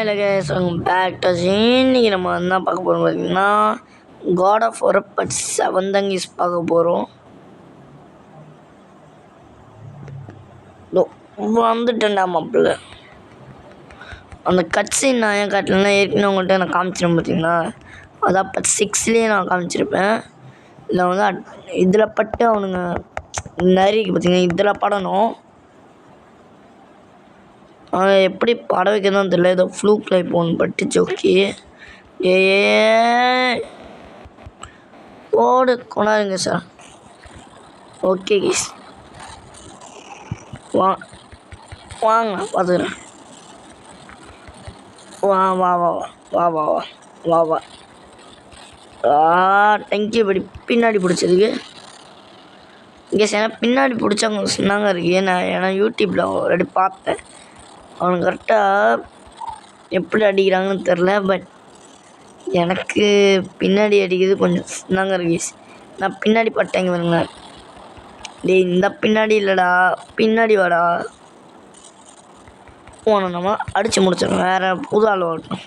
இல்லை case back touch. இன்னைக்கு நம்ம என்ன பார்க்க போகிறோம் பார்த்தீங்கன்னா காட் ஆஃப் வார் பார்ட் 7 தாங்க யூஸ் பார்க்க போகிறோம். வந்துட்டேன்டா மாப்பிள்ள. அந்த கட்ஸின் நான் ஏன் காட்டலன்னா ஏற்கனவே உங்கள்கிட்ட நான் காமிச்சிருப்பேன் பார்த்தீங்களா, அதான் பார்ட் 6லேயே நான் காமிச்சிருப்பேன். இதில் வந்து இதில் பட்டு அவனுங்க நரிக்கு பார்த்தீங்கன்னா இதில் படணும். எப்படி பட வைக்கதான் தெரியல, ஏதோ ஃப்ளூக்கில் இப்போ ஒன்று பட்டுச்சு. ஓகே ஓடு கொண்டாருங்க சார். ஓகே கேஸ் வாங்க பார்த்துக்கிறேன். வா வா வா வா வா வா வா வா டங்கி படி பின்னாடி பிடிச்சதுக்கு இங்கே ஏன்னா பின்னாடி பிடிச்சவங்க சொன்னாங்க இருக்கு. நான் ஏன்னா யூடியூப்பில் ஆல்ரெடி பார்த்தேன். அவனுக்கு கரெக்டாக எப்படி அடிக்கிறாங்கன்னு தெரில, பட் எனக்கு பின்னாடி அடிக்கிறது கொஞ்சம் சொன்னாங்க இருக்கு. நான் பின்னாடி பட்டேங்க வருங்க. டேய் இந்த பின்னாடி இல்லைடா, பின்னாடி வாடா. போனோம் நம்ம அடித்து முடிச்சிடணும். வேறு புது ஆள் ஓட்டணும்.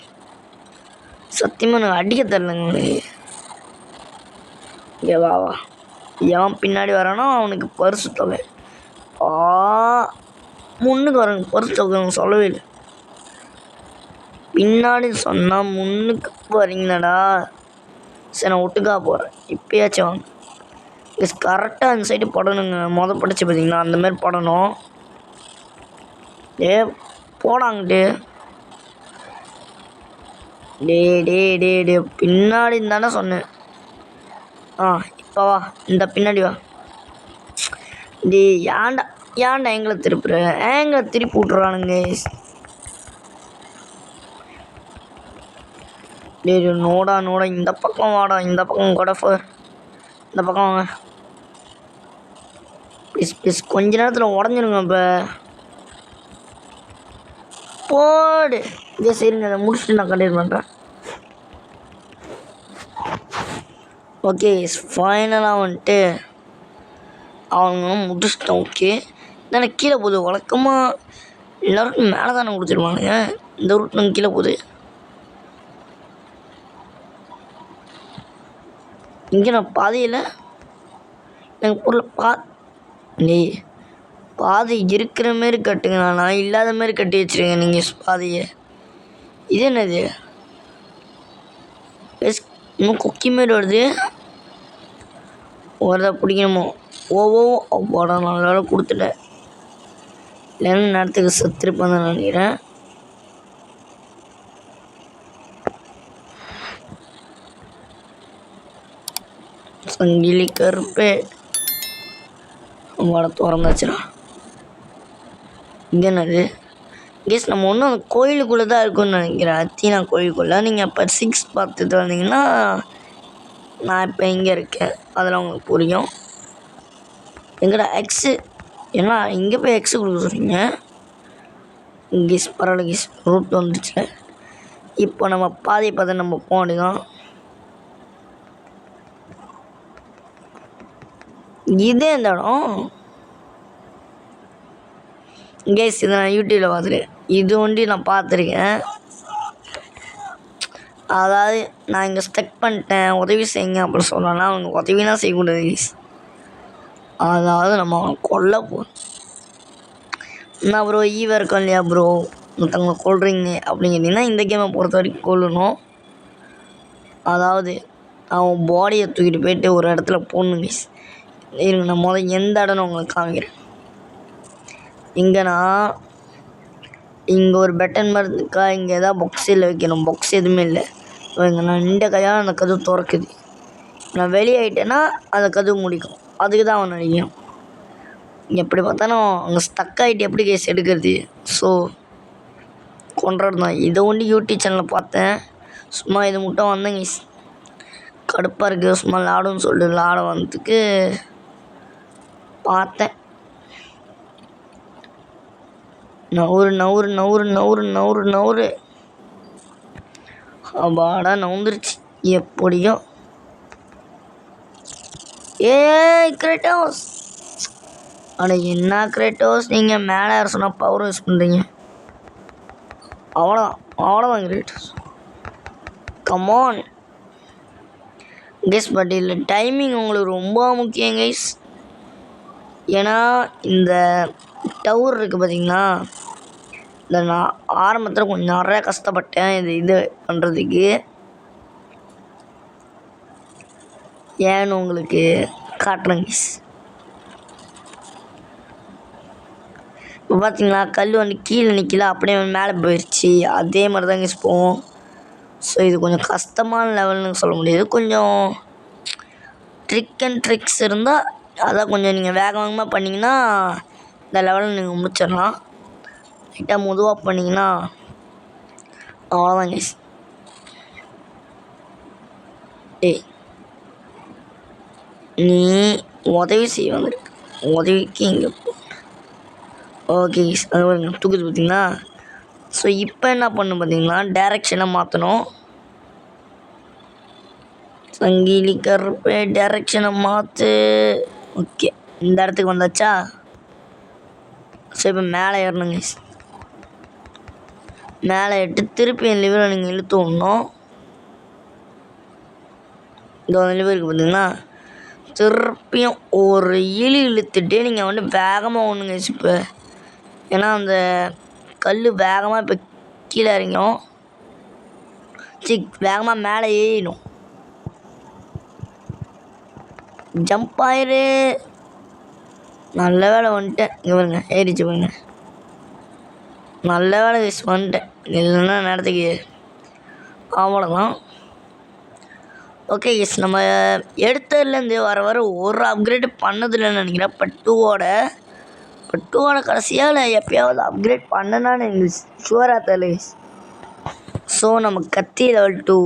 சத்தியமாக எனக்கு அடிக்க தெரிலங்க உனக்கு. இங்கே வா வா. எவன் பின்னாடி வரானோ அவனுக்கு பரிசு தொகை. முன்னுக்கு வரங்க பரிசு தொகை சொல்லவே இல்லை. பின்னாடி சொன்னால் முன்னுக்கு வரீங்களாடா. சரி நான் ஒட்டுக்கா போகிறேன். இப்போயாச்சும் வாங்க. கரெக்டாக அந்த சைடு படணுங்க. படிச்சு பார்த்தீங்கன்னா அந்தமாரி படணும். போடாங்கட்டு. டே பின்னாடி தானே சொன்னேன். இப்போ வா, இந்த பின்னாடி வா. ஏன்டா எங்களை திருப்புற? எங்களை திருப்பி விட்றானுங்க. நோடா இந்த பக்கம் வாடா. இந்த பக்கம் கூட இந்த பக்கம் வாங்க ப்ளீஸ். கொஞ்ச நேரத்தில் உடஞ்சிருங்க. இப்போ போடு. இதே சரிங்க, அதை முடிச்சுட்டு நான் கண்டினியூ பண்ணுறேன். ஓகே ஃபைனலாக வந்துட்டு அவங்க முடிச்சிட்டோம். ஓகே தானே கீழே போகுது. வழக்கமாக எல்லோருக்கும் மேலே தானே கொடுத்துருவானுங்க. இந்த ரூட் நாங்கள் கீழே போகுது. இங்கே நான் பாதையில் எனக்கு பொருள் பாதை இருக்கிற மாரி கட்டுங்க. நான் இல்லாத மாரி கட்டி வச்சுருங்க நீங்கள் பாதையை. இது என்னது இன்னும் கொக்கி மாரி வருது. வரதை பிடிக்கணுமோ? படம் நல்லா கொடுத்துட்டேன். இல்லைன்னா நேரத்துக்கு செத்துருப்பேன் தான் நினைக்கிறேன். சங்கிலி கருப்பே வட திறந்தாச்சுடா. இங்கே என்னது கேஸ்? நம்ம ஒன்றும் அந்த கோயிலுக்குள்ளே தான் இருக்குன்னு நினைக்கிறேன். அத்தீனா கோயிலுக்குள்ளே. நீங்கள் இப்போ 6 பார்த்துட்டு வந்தீங்கன்னா நான் இப்போ எங்கே இருக்கேன் அதெல்லாம் உங்களுக்கு புரியும். எங்கடா எக்ஸு? ஏன்னா இங்கே போய் எக்ஸு கொடுக்க சொல்கிறீங்க. கேஸ் பரவாயில்ல கேஸ், ரூட் வந்துடுச்சு. இப்போ நம்ம பாதையை பார்த்து நம்ம போக வேண்டியதான். இதே இந்த இடம் கேஸ். இதை நான் யூடியூப்பில் பார்த்துருக்கேன். இது ஒண்டி நான் பார்த்துருக்கேன். அதாவது நான் இங்கே ஸ்டக் பண்ணிட்டேன், உதவி செய்யுங்க அப்படின்னு சொன்னோன்னா அவங்க உதவிலாம் செய்யக்கூடாது கேஸ். அதாவது நம்ம அவனை கொல்ல போகிறோம். என்ன ப்ரோ ஈவ் இருக்கும் இல்லையா ப்ரோ, மற்றவங்களை கொல்றீங்க அப்படின்னு கேட்டிங்கன்னா இந்த கேமை பொறுத்த வரைக்கும் கொல்லணும். அதாவது அவன் பாடியை தூக்கிட்டு போயிட்டு ஒரு இடத்துல போடணும் கேஸ். இருங்க நான் முதல்ல எந்த இடம்னு உங்களுக்கு காமிக்கிறேன். இங்கேனா இங்கே ஒரு பெட்டன் மாதிரி இருக்கா. இங்கே எதாவது பாக்ஸில் வைக்கணும். பாக்ஸ் எதுவுமே இல்லை. இங்கே நான் இந்த கையால் அந்த கதவு திறக்குது. நான் வெளியாயிட்டேன்னா அந்த கதவு முடிக்கும். அதுக்கு தான் அவன் நினைக்கும். எப்படி பார்த்தாலும் அங்கே ஸ்டக் ஆகிட்டு எப்படி கேஸ் எடுக்கிறது? ஸோ கொண்டுறது தான். இதை ஒண்டி யூடியூப் சேனலில் பார்த்தேன். சும்மா இது மட்டும் வந்தேங்க கேஸ். கடுப்பாக இருக்குது. சும்மா லாடுன்னு சொல்லிட்டு லாட வந்ததுக்கு பார்த்தேன். நவுறு அப்பாடா நவுந்துருச்சு எப்படியோ. கிரேட்டோஸ். என்ன கிரேட்டோஸ், நீங்கள் மேலே யார் சொன்னால் பவர் யூஸ் பண்ணுறீங்க? அவ்வளோதான். அவ்வளோதான் கிரியேட்டர்ஸ். Come on guys. பட் இதில் டைமிங் உங்களுக்கு ரொம்ப முக்கியம் கைஸ். ஏன்னா இந்த டவர் இருக்குது பார்த்தீங்களா, இந்த நான் ஆரம்பத்தில் கொஞ்சம் நிறையா கஷ்டப்பட்டேன் இது பண்ணுறதுக்கு. ஏன்னு உங்களுக்கு காட்டுறேங்க கைஸ். இப்போ பார்த்தீங்களா கல் வந்து கீழே நிற்கல, அப்படியே மேலே போயிடுச்சு. அதே மாதிரி தான் கைஸ் போவோம். ஸோ இது கொஞ்சம் கஷ்டமான லெவல்னு சொல்ல முடியாது. கொஞ்சம் ட்ரிக் அண்ட் ட்ரிக்ஸ் இருந்தால் அதான் கொஞ்சம் நீங்கள் வேக வேகமாக பண்ணிங்கன்னா இந்த லெவலில் நீங்கள் முடிச்சிடலாம். லைட்டாக மெதுவாக பண்ணிங்கன்னா அவ்வளோதான் கைஸ். நீ உதவி செய்ய வந்துருக்கு, உதவிக்கு இங்கே ஓகே கைஸ். அது தூக்குது பார்த்தீங்களா. ஸோ இப்போ என்ன பண்ணணும் பார்த்தீங்கன்னா டைரெக்ஷனை மாற்றணும். சங்கிலி கருப்பே டைரெக்ஷனை மாற்று. ஓகே இந்த இடத்துக்கு வந்தாச்சா. ஸோ இப்போ மேலே ஏறணுங்க. மேலே ஏட்டு திருப்பி என் லிவரை நீங்கள் இழுத்து விடணும். இந்த லிவருக்கு பார்த்தீங்கன்னா திருப்பியும் ஒரு இழுத்துட்டே நீங்கள் வந்து வேகமாக ஒன்றுங்க. இப்போ ஏன்னா அந்த கல் வேகமாக இப்போ கீழே இறங்கிடும், வேகமாக மேலே ஏறிடும். ஜம்ப் ஆயிரு. நல்ல வேலை வந்துட்டேன். இங்கே பாருங்க ஏறிச்சு பாருங்க. நல்ல வேலை கைஸ் வந்துட்டேன், இல்லைன்னா நேரத்துக்கு அவ்வளோதான். ஓகே கைஸ், நம்ம எடுத்ததுலேருந்து வர வர ஒரு அப்கிரேடு பண்ணதில்லைன்னு நினைக்கிறேன். பட் டூவோட கடைசியாக இல்லை எப்பயாவது அப்கிரேட் பண்ணனான்னு எங்களுக்கு ஷுவராக தெரியல கைஸ். ஸோ நம்ம கத்தி லெவல் 2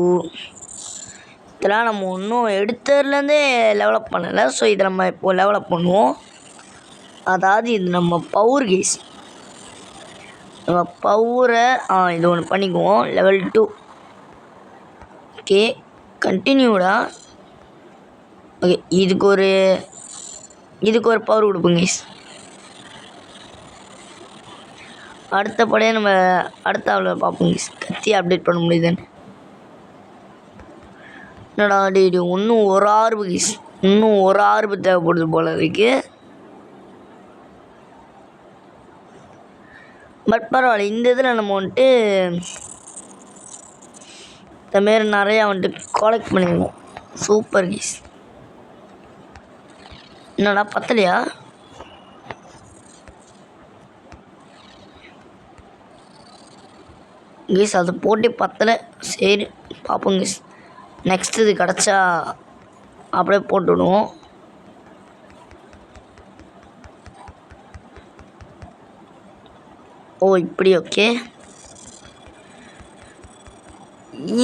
இதெல்லாம் நம்ம ஒன்றும் எடுத்ததுலேருந்தே டெவலப் பண்ணலை. ஸோ இதை நம்ம இப்போது டெவலப் பண்ணுவோம். அதாவது இது நம்ம பவர் கைஸ். நம்ம பவரை இது ஒன்று பண்ணிக்குவோம். Level 2 okay கண்டினியூடா. ஓகே இதுக்கு ஒரு பவர் கொடுப்போங்க கைஸ். அடுத்தபடியே நம்ம அடுத்த அவ்வளோ பார்ப்போம் கைஸ். கத்தி அப்டேட் பண்ண முடியுதுன்னு. என்னடா டேடி இன்னும் ஒரு ஆர்பு கைஸ், இன்னும் ஒரு ஆர்பு தேவைப்படுது போல இருக்கு. பட் பரவாயில்ல, இந்த இதில் நம்ம வந்துட்டு இந்தமாரி நிறையா வந்துட்டு கலெக்ட் பண்ணிடுவோம். Super guys. என்னடா பத்தலையா? கைஸ் அது போட்டு பத்தலை. சரி பார்ப்போம் கைஸ். நெக்ஸ்ட் இது கிடச்சா அப்படியே போட்டுவிடுவோம். ஓ இப்படி ஓகே.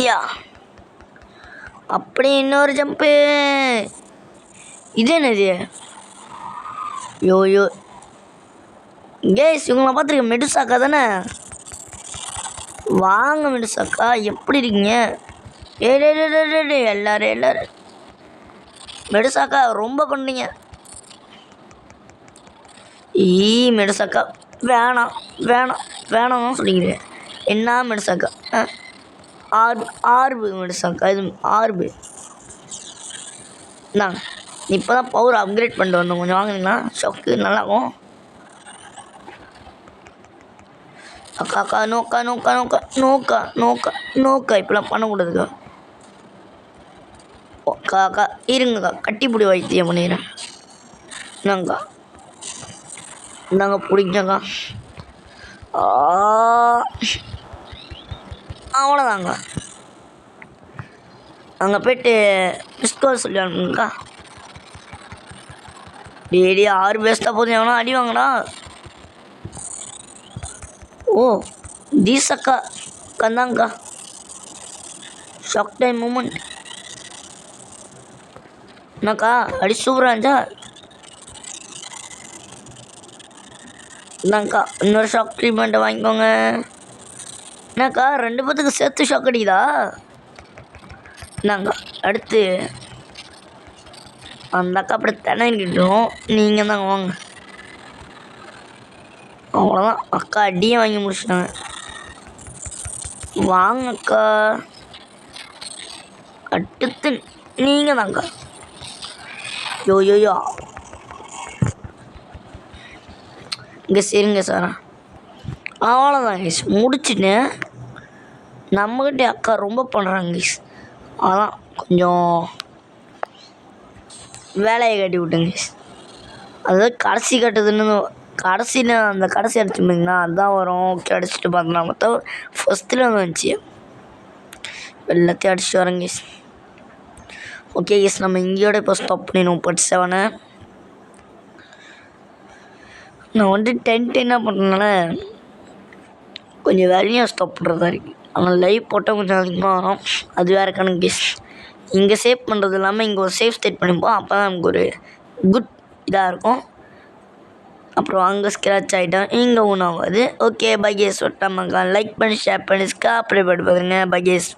யா அப்படி இன்னொரு ஜம்ப்பு. இது என்னது? யோ கேஸ் இவங்களை பார்த்துருக்க மெடுசாக்கா தானே? வாங்க மெடுசாக்கா, எப்படி இருக்கீங்க? எல்லாரும் மெடுசாக்கா ரொம்ப பண்ணுறீங்க. மெடுசாக்கா வேணாம் சொல்லிக்கிறேன். என்ன மெடுசாக்கா? ஆர்பு மெடுசாக்கா, இது ஆர்பு. இந்தாங்க, இப்போ தான் பவர் அப்கிரேட் பண்ணிட்டு வந்தோம். கொஞ்சம் வாங்கினீங்கன்னா ஷாக்கு நல்லாகும். அக்கா நோக்கா இப்பெல்லாம் பண்ணக்கூடாதுக்கா. அக்கா இருங்கக்கா, கட்டிப்பிடி வைத்தியம் பண்ணிடுறேன். இந்தாங்க பிடிக்கக்கா. அவ்வளோதாங்க. அங்கே போய்ட்டு மிஸ்கால் சொல்லி அனுப்புங்கக்கா. டேடி 6 பேஸ்ட்டாக போதும், எவனா அடி வாங்கடா. ஓ தீசக்கா கந்தாங்கக்கா. Shock time moment. என்னக்கா அடி சூப்பராக இருந்துச்சா? இந்தாங்கக்கா இன்னொரு ஷாக் ட்ரீட்மெண்ட்டை வாங்கிக்கோங்க. என்னக்கா 2 பேத்துக்கு சேர்த்து ஷாக் அடிக்குதா? இந்தாங்க அடுத்து அந்த அக்கா அப்படி திணறிக்கிட்டோம். நீங்கள் தாங்க வாங்க. அவ்வளோதான், அக்கா அடியே வாங்கி முடிச்சிட்டாங்க. வாங்கக்கா. அடுத்து நீங்கள் தாங்க்கா. யோயோயோ இங்கே சரிங்க சார். அவ்வளோதான் கைஸ், முடிச்சுட்டேன். நம்மக்கிட்ட அக்கா ரொம்ப பண்ணுறாங்க கைஸ். அதான் கொஞ்சம் வேலையை கட்டி விட்டுங்க கைஸ். அதாவது கடைசி கட்டுதுன்னு கடைசியில் அந்த கடைசி அடிச்சுருந்தீங்கன்னா அதுதான் வரும். ஓகே அடிச்சுட்டு பார்த்தோம்னா மொத்தம் ஃபஸ்ட்டில் வந்துச்சு. எல்லாத்தையும் அடிச்சுட்டு வரேங்க கைஸ். ஓகே கைஸ், நம்ம இங்கேயோட இப்போ ஸ்டாப் பண்ணிடுவோம். 47 நான் வந்துட்டு 10 என்ன பண்ணுறதுனால கொஞ்சம் வேலையாக ஸ்டாப் பண்ணுறதா இருக்குது. ஆனால் லைவ் போட்டால் கொஞ்சம் அதிகமாக வரும். அது வேறு கணக்கு கைஸ். இங்கே சேவ் பண்ணுறது இல்லாமல் இங்கே ஒரு சேவ் ஸ்டேட் பண்ணிப்போம். அப்போ தான் நமக்கு ஒரு குட் இதாக இருக்கும். அப்புறம் அங்கே ஸ்க்ராட்ச் ஆகிட்டோம், இங்கே ஒன்றும் ஆகாது. ஓகே பை கேஸ், ஒட்டாமல் லைக் பண்ணி ஷேர் பண்ணி ஸ்காப்ரே பண்ணி பாருங்க. Bye case.